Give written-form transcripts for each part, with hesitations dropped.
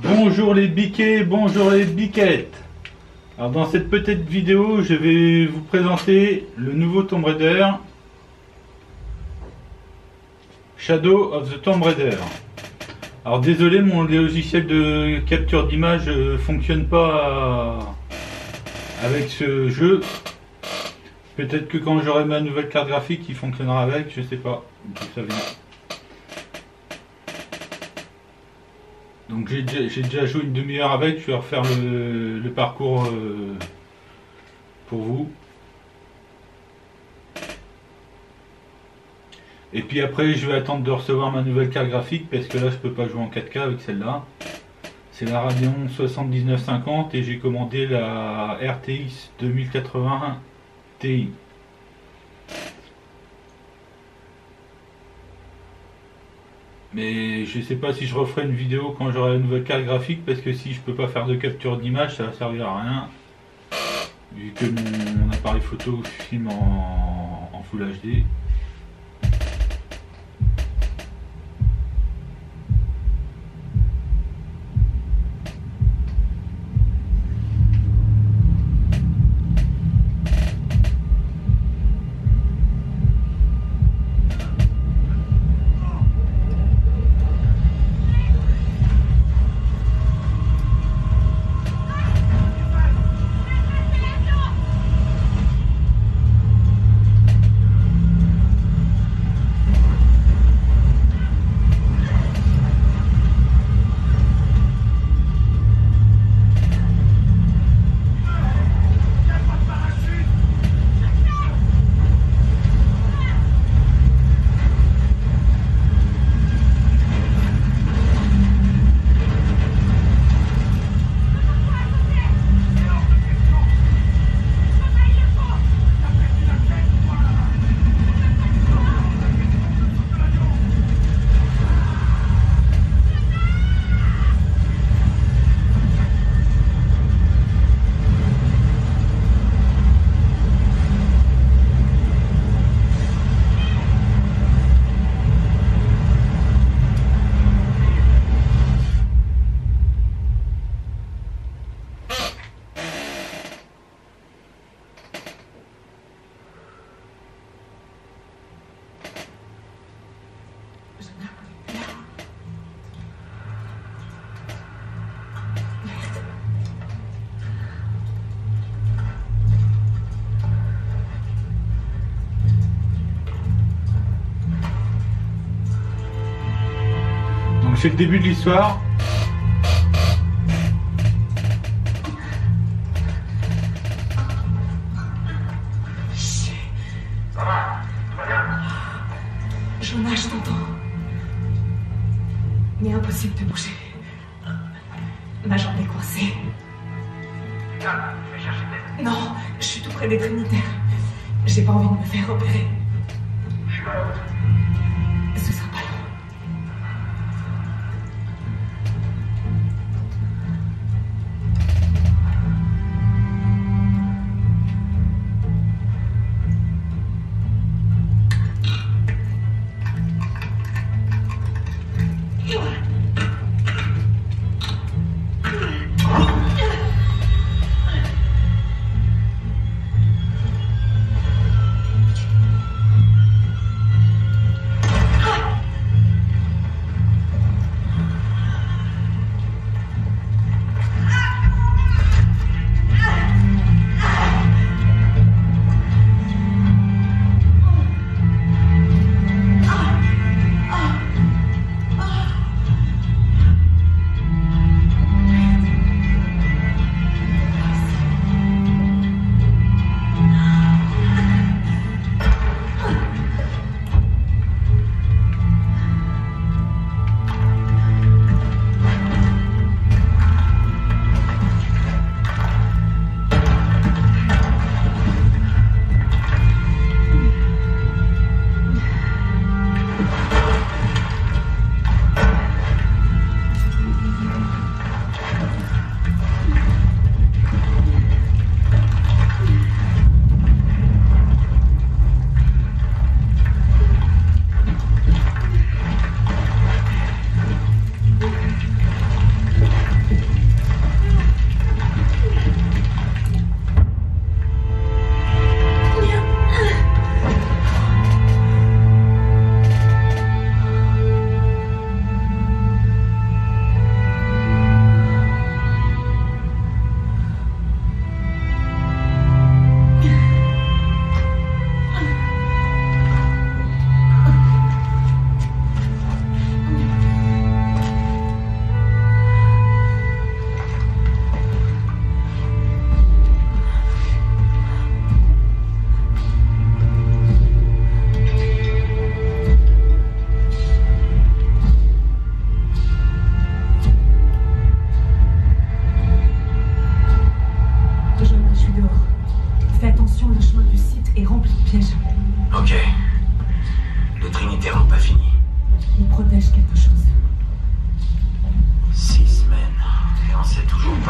Bonjour les biquets, bonjour les biquettes. Alors dans cette petite vidéo, je vais vous présenter le nouveau Tomb Raider, Shadow of the Tomb Raider. Alors désolé, mon logiciel de capture d'image fonctionne pas avec ce jeu. Peut-être que quand j'aurai ma nouvelle carte graphique, il fonctionnera avec, je sais pas. Ça vient. Donc j'ai déjà joué une demi-heure avec, je vais refaire le parcours pour vous. Et puis après je vais attendre de recevoir ma nouvelle carte graphique parce que là je peux pas jouer en 4K avec celle-là. C'est la Radeon 7950 et j'ai commandé la RTX 2080 Ti. Mais je sais pas si je referai une vidéo quand j'aurai la nouvelle carte graphique, parce que si je peux pas faire de capture d'image, ça va servir à rien, vu que mon appareil photo filme en Full HD. Donc c'est le début de l'histoire. Jonah, je t'entends. Mais impossible de bouger. Ma jambe est coincée. Je vais chercher de l'aide. Non, je suis tout près des Trinitaires. J'ai pas envie de me faire opérer. Je suis à la route. Ce sera pas long.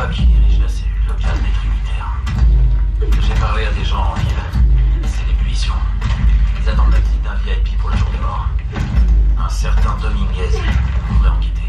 pas qui dirige la cellule locale des Trinitaires. J'ai parlé à des gens en ville. C'est l'ébullition. Ils attendent la visite d'un VIP pour le jour des morts. Un certain Dominguez devrait en quitter.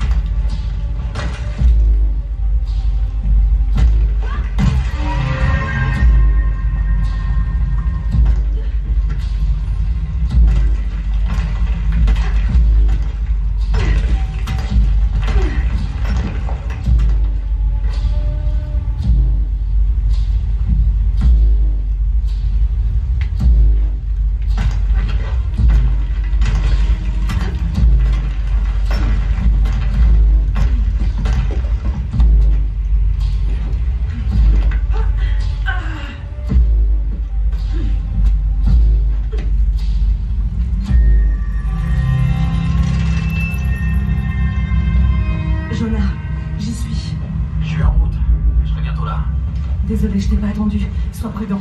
Désolée, je t'ai pas attendu. Sois prudent.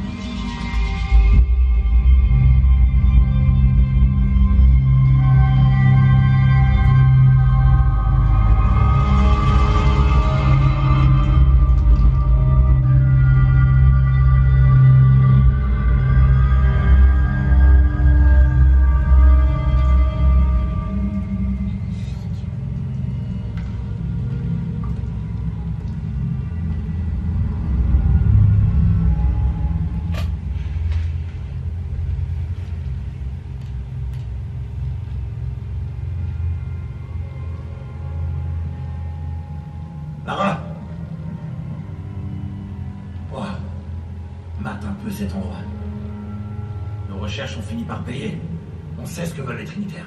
Lara! Oh, mate un peu cet endroit. Nos recherches ont fini par payer. On sait ce que veulent les Trinitaires.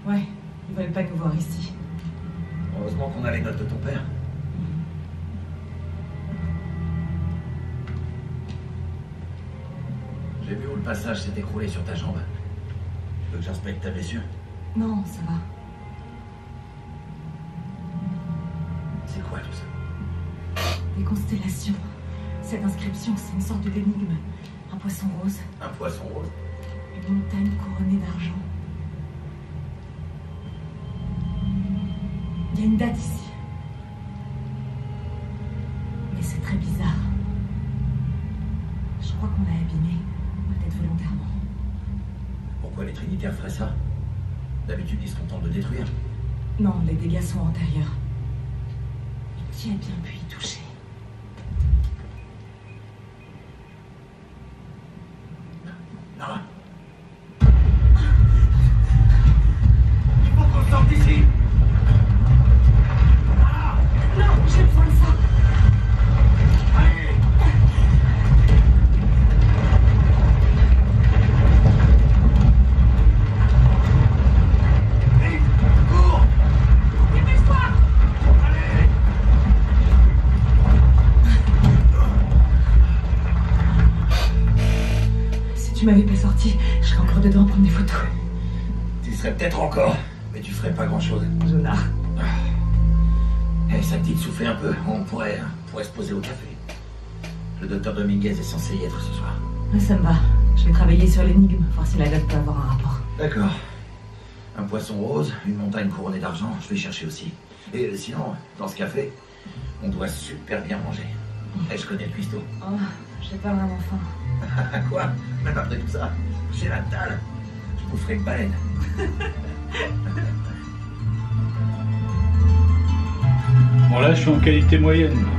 Ouais, ils veulent pas nous voir ici. Heureusement qu'on a les notes de ton père. J'ai vu où le passage s'est écroulé sur ta jambe. Tu veux que j'inspecte ta blessure? Non, ça va. C'est quoi tout ça? Des constellations. Cette inscription, c'est une sorte d'énigme. Un poisson rose. Un poisson rose? Une montagne couronnée d'argent. Il y a une date ici. Mais c'est très bizarre. Je crois qu'on l'a abîmé. Peut-être volontairement. Pourquoi les Trinitaires feraient ça? D'habitude, ils se contentent de détruire. Non, les dégâts sont antérieurs. Qui a bien pu y toucher? Lara. Il faut qu'on sorte d'ici. Non, j'ai besoin de ça. Allez. Vite, cours. Dépêche-toi! Allez. Si tu m'avais pas sorti, je serais encore dedans prendre des photos. Tu serais peut-être encore, mais tu ferais pas grand-chose. Jonah. Eh, ça te dit de souffler un peu? On pourrait se poser au café. Le docteur Dominguez est censé y être ce soir. Ça me va. Je vais travailler sur l'énigme, voir si la date peut avoir un rapport. D'accord. Un poisson rose, une montagne couronnée d'argent, je vais chercher aussi. Et sinon, dans ce café, on doit super bien manger. Et je connais le cuistot. Oh, j'ai pas vraiment faim. Quoi? Même après tout ça, j'ai la dalle. Je boufferai une baleine. Bon là je suis en qualité moyenne, là.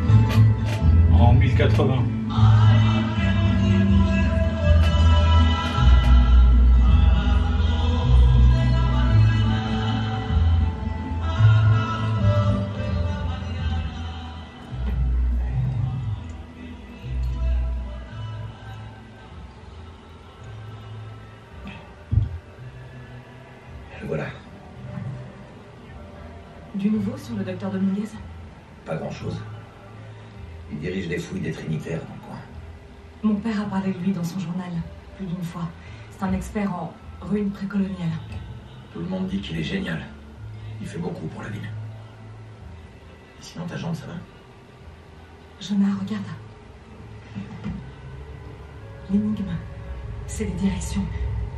En 1080. Le voilà. Du nouveau sur le docteur Dominguez? Pas grand-chose. Il dirige les fouilles des Trinitaires dans le coin. Mon père a parlé de lui dans son journal, plus d'une fois. C'est un expert en ruines précoloniales. Tout le monde dit qu'il est génial. Il fait beaucoup pour la ville. Et sinon, ta jambe, ça va? Jonah, regarde. L'énigme, c'est les directions.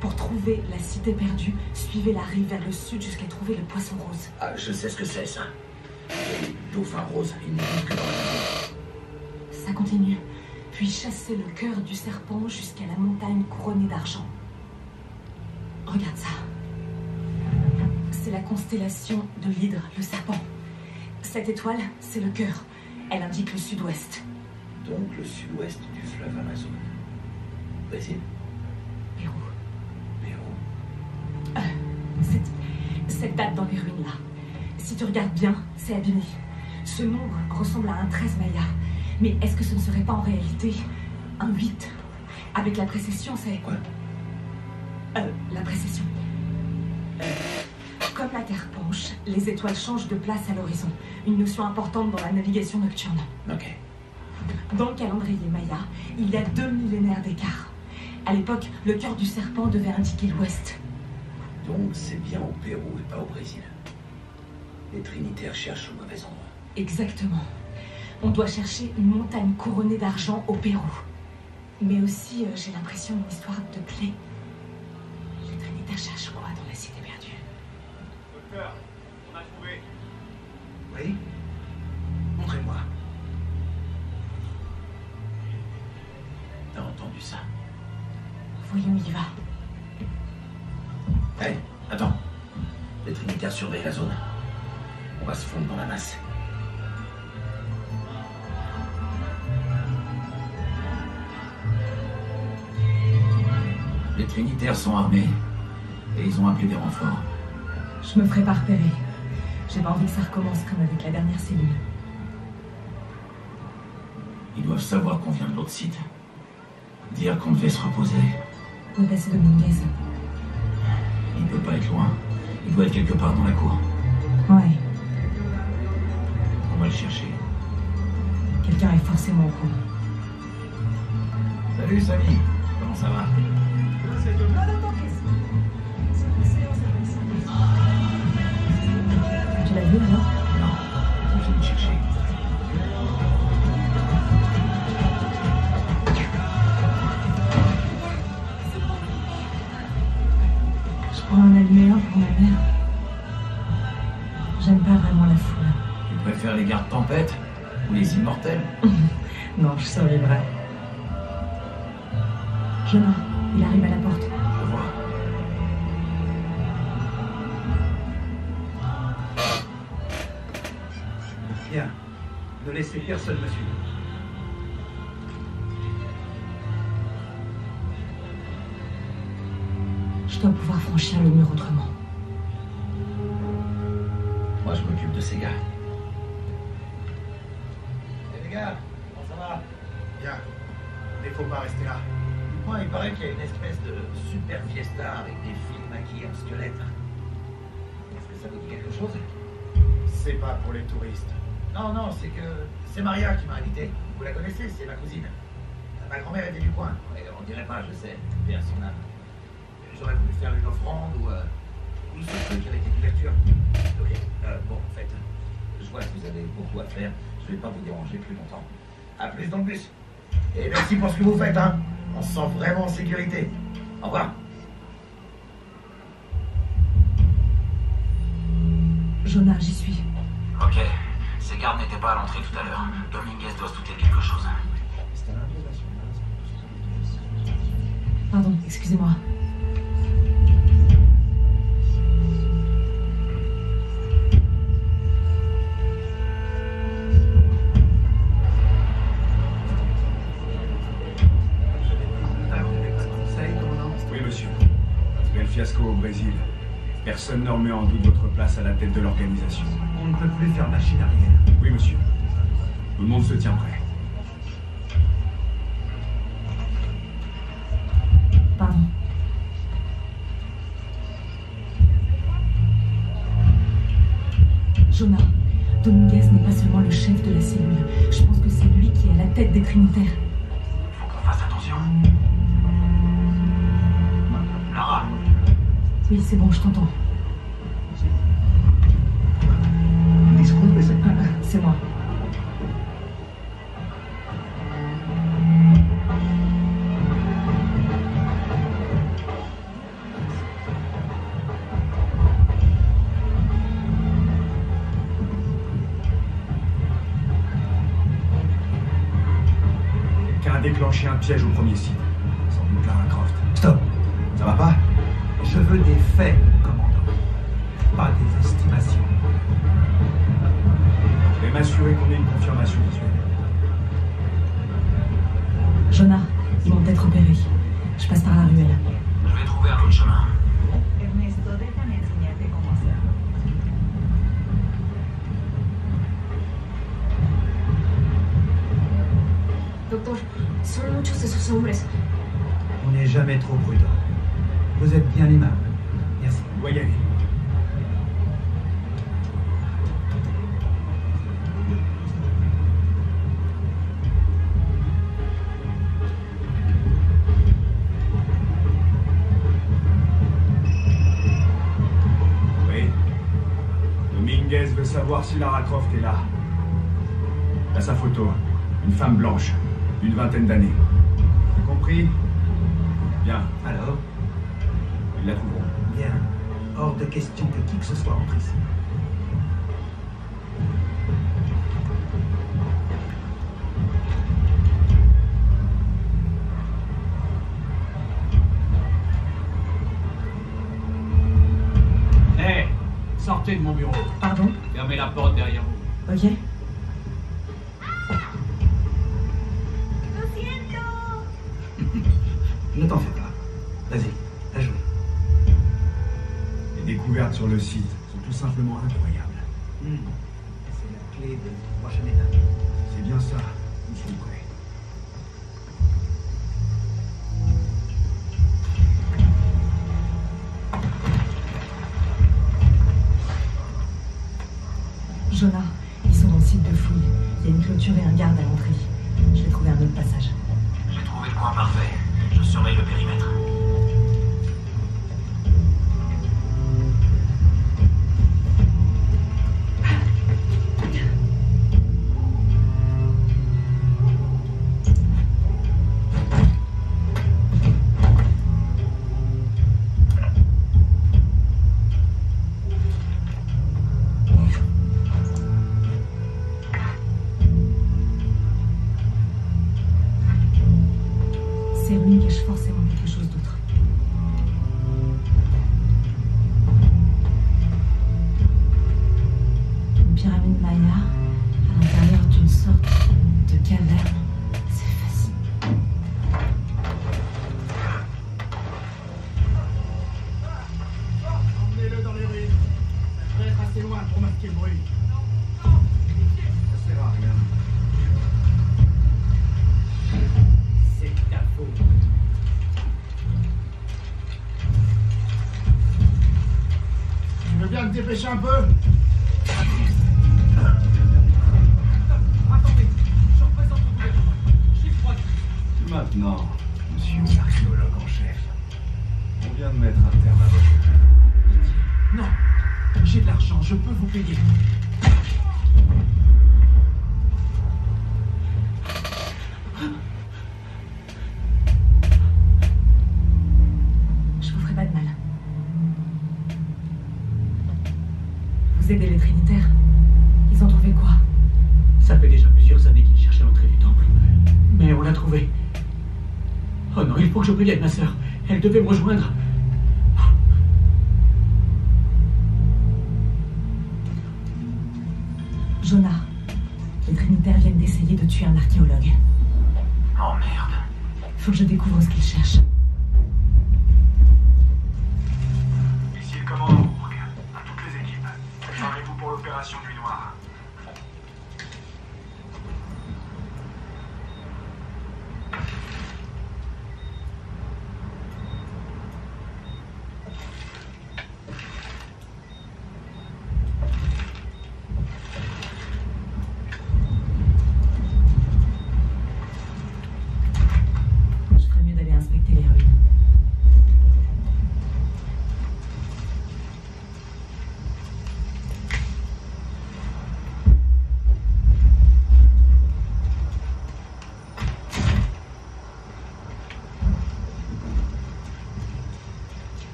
Pour trouver la cité perdue, suivez la rive vers le sud jusqu'à trouver le poisson rose. Ah, je sais ce que c'est, ça. Les dauphins roses, ils ne vivent que dans la rivière. Ça continue. Puis chasser le cœur du serpent jusqu'à la montagne couronnée d'argent. Regarde ça. C'est la constellation de l'hydre, le serpent. Cette étoile, c'est le cœur. Elle indique le sud-ouest. Donc le sud-ouest du fleuve Amazon. Brésil? Pérou. Pérou. Cette date dans les ruines là. Si tu regardes bien, c'est abîmé. Ce nombre ressemble à un 13 maya. Mais est-ce que ce ne serait pas en réalité un 8? Avec la précession, c'est... Quoi? La précession. Comme la Terre penche, les étoiles changent de place à l'horizon. Une notion importante dans la navigation nocturne. Ok. Dans le calendrier maya, il y a 2 millénaires d'écart. À l'époque, le cœur du serpent devait indiquer l'ouest. Donc c'est bien au Pérou et pas au Brésil. Les Trinitaires cherchent au mauvais endroit. Exactement. On doit chercher une montagne couronnée d'argent au Pérou. Mais aussi, j'ai l'impression, une histoire de clé. Les Trinitaires cherchent quoi dans la cité perdue? Docteur, on a trouvé. Oui? Montrez-moi. T'as entendu ça? Voyons, il y va. Hé, attends. Les Trinitaires surveillent la zone. On va se fondre dans la masse. Les Trinitaires sont armés et ils ont appelé des renforts. Je me ferai pas repérer. J'ai pas envie que ça recommence comme avec la dernière cellule. Ils doivent savoir qu'on vient de l'autre site. Dire qu'on devait se reposer. Où est passé Dominguez? Il peut pas être loin. Il doit être quelque part dans la cour. Ouais, On va le chercher. quelqu'un est forcément au courant. Salut Samy, comment ça va? Tu l'as vu alors? Non, on vient de chercher. Je prends un allumé un pour ma mère. J'aime pas vraiment la foule. Tu préfères les gardes tempêtes ou les immortels? Non, je survivrai. Jonah, il arrive à la porte. Je vois. Bien. Ne laissez personne me suivre. Je dois pouvoir franchir le mur autrement. Moi, je m'occupe de ces gars. Les gars, comment ça va? Bien. Mais faut pas rester là. Moi, il paraît qu'il y a une espèce de super fiesta avec des filles maquillées en squelette. Est-ce que ça vous dit quelque chose? C'est pas pour les touristes. Non, non, c'est que c'est Maria qui m'a invité. Vous la connaissez, c'est ma cousine. Ma grand-mère était du coin. Ouais, on dirait pas, je sais. Bien son âme. J'aurais voulu faire une offrande ou ce truc avec une ouverture. Ok, bon, en fait, je vois que vous avez beaucoup à faire. Je vais pas vous déranger plus longtemps. À plus dans le bus. Et merci pour ce que vous faites, hein. On se sent vraiment en sécurité. Au revoir. Jonah, j'y suis. Ok, ces gardes n'étaient pas à l'entrée tout à l'heure. Dominguez doit se douter de quelque chose. Pardon, excusez-moi. Oui, monsieur. Après le fiasco au Brésil, personne ne remet en doute votre place à la tête de l'organisation. On ne peut plus faire machine arrière. Oui, monsieur. Tout le monde se tient prêt. Pardon. Jonah, Dominguez n'est pas seulement le chef de la cellule. Je pense que c'est lui qui est à la tête des Trinitaires. Faut qu'on fasse attention. Lara, Oui, c'est bon, je t'entends. C'est moi. déclenché un piège au premier site. Sans doute Lara Croft. Stop. Ça va pas? Je veux des faits, commandant. Pas des estimations. Je vais m'assurer qu'on ait une confirmation visuelle. Jonah, ils m'ont peut-être repéré. Je passe par la ruelle. Je vais trouver un autre chemin. Ernesto, déjame enseñarte cómo hacerlo. Doctor, son muchos esos hombres. On n'est jamais trop prudent. Vous êtes bien aimable. Merci. On doit y aller. Oui. Dominguez veut savoir si Lara Croft est là. À sa photo, une femme blanche, d'une vingtaine d'années. Compris? Bien, Alors? ils la trouveront. Bien. Hors de question que qui que ce soit entre ici. Hé, sortez de mon bureau. Pardon? Fermez la porte derrière vous. Ok. Ne t'en fais pas. Vas-y, à jouer. Les découvertes sur le site sont tout simplement incroyables. C'est la clé de la prochaine étape. C'est bien ça, nous sommes prêts. Jonah, ils sont dans le site de fouille. Il y a une clôture et un garde à l'entrée. Je vais trouver un autre passage. J'ai trouvé le coin parfait. Je surveille le périmètre. C'est lui qui cache forcément quelque chose d'autre. Une pyramide Maya à l'intérieur d'une sorte de caverne. C'est fascinant. Emmenez-le dans les ruines. Ça devrait être assez loin pour masquer le bruit. Ça sert à rien. C'est ta faute. Tu veux bien te dépêcher un peu? Attendez, je représente le gouvernement. J'ai le droit de... Maintenant, monsieur l'archéologue en chef, on vient de mettre un terme à votre jeu. Non, j'ai de l'argent, je peux vous payer. Je vous ferai pas de mal. Vous aidez les Trinitaires. Ils ont trouvé quoi? Ça fait déjà plusieurs années qu'il cherchait l'entrée du temple. Mais on l'a trouvé. Oh non, il faut que je prévienne ma sœur. Elle devait me rejoindre. Jonah, les Trinitaires viennent d'essayer de tuer un archéologue. Oh merde. Faut que je découvre ce qu'ils cherchent. Ici le commandant Rourke. À toutes les équipes. Préparez-vous pour l'opération Nuit Noire. Je ferais mieux d'aller inspecter les ruines.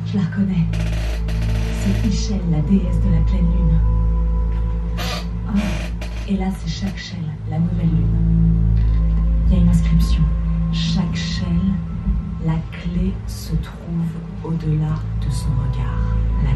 Je la reconnais. c'est Ishel, la déesse de la pleine lune. Ah, et là, c'est chaque Shell, la nouvelle lune. Il y a une inscription. Chaque Shell, la clé se trouve au-delà de son regard. La